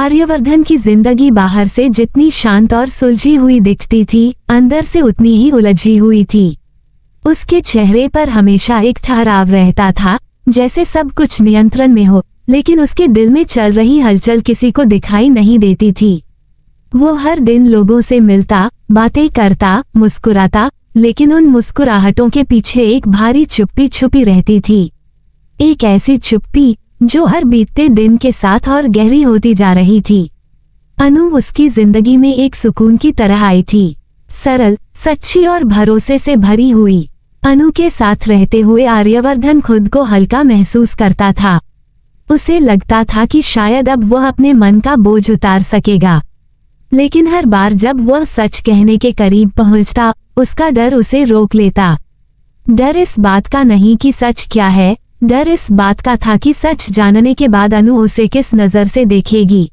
आर्यवर्धन की जिंदगी बाहर से जितनी शांत और सुलझी हुई दिखती थी, अंदर से उतनी ही उलझी हुई थी। उसके चेहरे पर हमेशा एक ठहराव रहता था, जैसे सब कुछ नियंत्रण में हो, लेकिन उसके दिल में चल रही हलचल किसी को दिखाई नहीं देती थी। वो हर दिन लोगों से मिलता, बातें करता, मुस्कुराता, लेकिन उन मुस्कुराहटों के पीछे एक भारी चुप्पी छुपी रहती थी। एक ऐसी चुप्पी जो हर बीतते दिन के साथ और गहरी होती जा रही थी। अनु उसकी जिंदगी में एक सुकून की तरह आई थी, सरल, सच्ची और भरोसे से भरी हुई। अनु के साथ रहते हुए आर्यवर्धन खुद को हल्का महसूस करता था। उसे लगता था कि शायद अब वह अपने मन का बोझ उतार सकेगा, लेकिन हर बार जब वह सच कहने के करीब पहुंचता, उसका डर उसे रोक लेता। डर इस बात का नहीं कि सच क्या है, डर इस बात का था कि सच जानने के बाद अनु उसे किस नजर से देखेगी।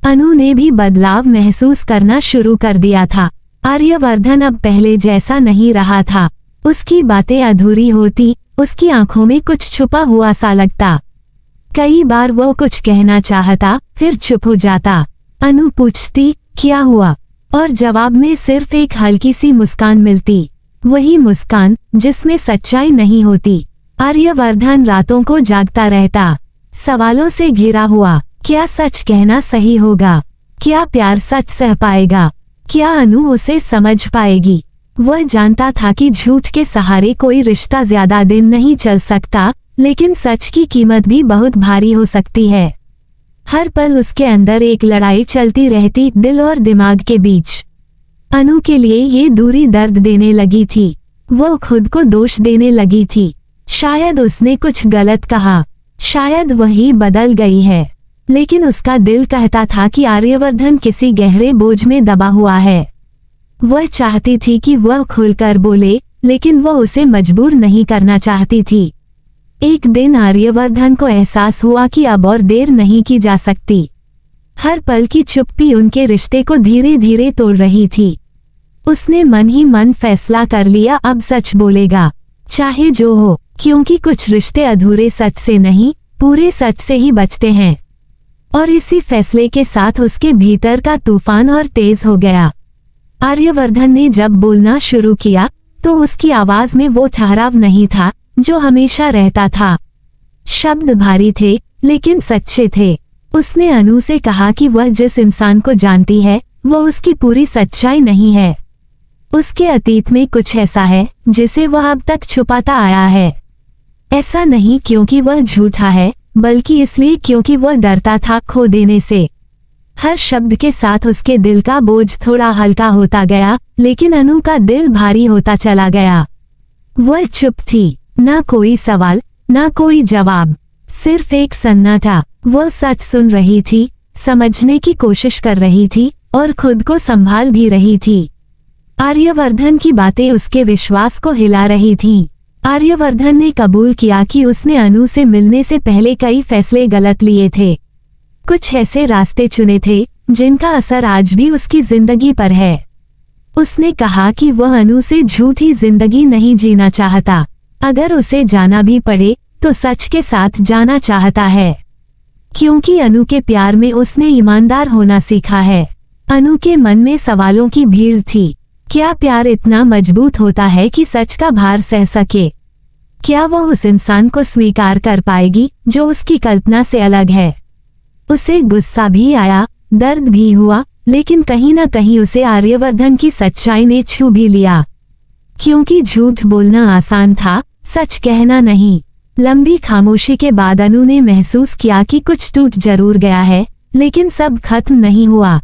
अनु ने भी बदलाव महसूस करना शुरू कर दिया था। आर्यवर्धन अब पहले जैसा नहीं रहा था। उसकी बातें अधूरी होती, उसकी आंखों में कुछ छुपा हुआ सा लगता। कई बार वो कुछ कहना चाहता, फिर चुप हो जाता। अनु पूछती, क्या हुआ? और जवाब में सिर्फ एक हल्की सी मुस्कान मिलती, वही मुस्कान जिसमें सच्चाई नहीं होती। आर्यवर्धन रातों को जागता रहता, सवालों से घिरा हुआ। क्या सच कहना सही होगा? क्या प्यार सच सह पाएगा? क्या अनु उसे समझ पाएगी? वह जानता था कि झूठ के सहारे कोई रिश्ता ज्यादा दिन नहीं चल सकता, लेकिन सच की कीमत भी बहुत भारी हो सकती है। हर पल उसके अंदर एक लड़ाई चलती रहती, दिल और दिमाग के बीच। अनु के लिए ये दूरी दर्द देने लगी थी। वो खुद को दोष देने लगी थी। शायद उसने कुछ गलत कहा, शायद वही बदल गई है, लेकिन उसका दिल कहता था कि आर्यवर्धन किसी गहरे बोझ में दबा हुआ है। वह चाहती थी कि वह खुलकर बोले, लेकिन वह उसे मजबूर नहीं करना चाहती थी। एक दिन आर्यवर्धन को एहसास हुआ कि अब और देर नहीं की जा सकती। हर पल की चुप्पी उनके रिश्ते को धीरे धीरे तोड़ रही थी। उसने मन ही मन फैसला कर लिया, अब सच बोलेगा, चाहे जो हो, क्योंकि कुछ रिश्ते अधूरे सच से नहीं, पूरे सच से ही बचते हैं। और इसी फैसले के साथ उसके भीतर का तूफान और तेज हो गया। आर्यवर्धन ने जब बोलना शुरू किया, तो उसकी आवाज में वो ठहराव नहीं था जो हमेशा रहता था। शब्द भारी थे, लेकिन सच्चे थे। उसने अनु से कहा कि वह जिस इंसान को जानती है, वो उसकी पूरी सच्चाई नहीं है। उसके अतीत में कुछ ऐसा है जिसे वह अब तक छुपाता आया है। ऐसा नहीं क्योंकि वह झूठा है, बल्कि इसलिए क्योंकि वह डरता था खो देने से। हर शब्द के साथ उसके दिल का बोझ थोड़ा हल्का होता गया, लेकिन अनु का दिल भारी होता चला गया। वह चुप थी, ना कोई सवाल, ना कोई जवाब, सिर्फ एक सन्नाटा। वह सच सुन रही थी, समझने की कोशिश कर रही थी, और खुद को संभाल भी रही थी। आर्यवर्धन की बातें उसके विश्वास को हिला रही थीं। आर्यवर्धन ने कबूल किया कि उसने अनु से मिलने से पहले कई फैसले गलत लिए थे। कुछ ऐसे रास्ते चुने थे जिनका असर आज भी उसकी जिंदगी पर है। उसने कहा कि वह अनु से झूठी जिंदगी नहीं जीना चाहता। अगर उसे जाना भी पड़े तो सच के साथ जाना चाहता है, क्योंकि अनु के प्यार में उसने ईमानदार होना सीखा है। अनु के मन में सवालों की भीड़ थी। क्या प्यार इतना मजबूत होता है कि सच का भार सह सके? क्या वह उस इंसान को स्वीकार कर पाएगी जो उसकी कल्पना से अलग है? उसे गुस्सा भी आया, दर्द भी हुआ, लेकिन कहीं न कहीं उसे आर्यवर्धन की सच्चाई ने छू भी लिया। क्योंकि झूठ बोलना आसान था, सच कहना नहीं। लंबी खामोशी के बाद अनु ने महसूस किया कि कुछ टूट जरूर गया है, लेकिन सब खत्म नहीं हुआ।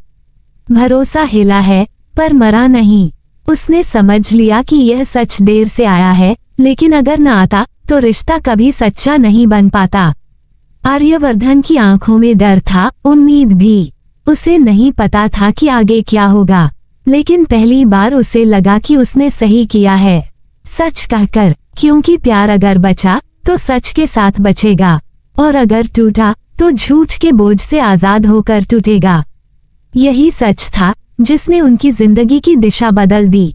भरोसा हिला है, पर मरा नहीं। उसने समझ लिया कि यह सच देर से आया है, लेकिन अगर न आता तो रिश्ता कभी सच्चा नहीं बन पाता। आर्यवर्धन की आंखों में डर था, उम्मीद भी। उसे नहीं पता था कि आगे क्या होगा, लेकिन पहली बार उसे लगा कि उसने सही किया है सच कहकर। क्योंकि प्यार अगर बचा तो सच के साथ बचेगा, और अगर टूटा तो झूठ के बोझ से आजाद होकर टूटेगा। यही सच था जिसने उनकी जिंदगी की दिशा बदल दी।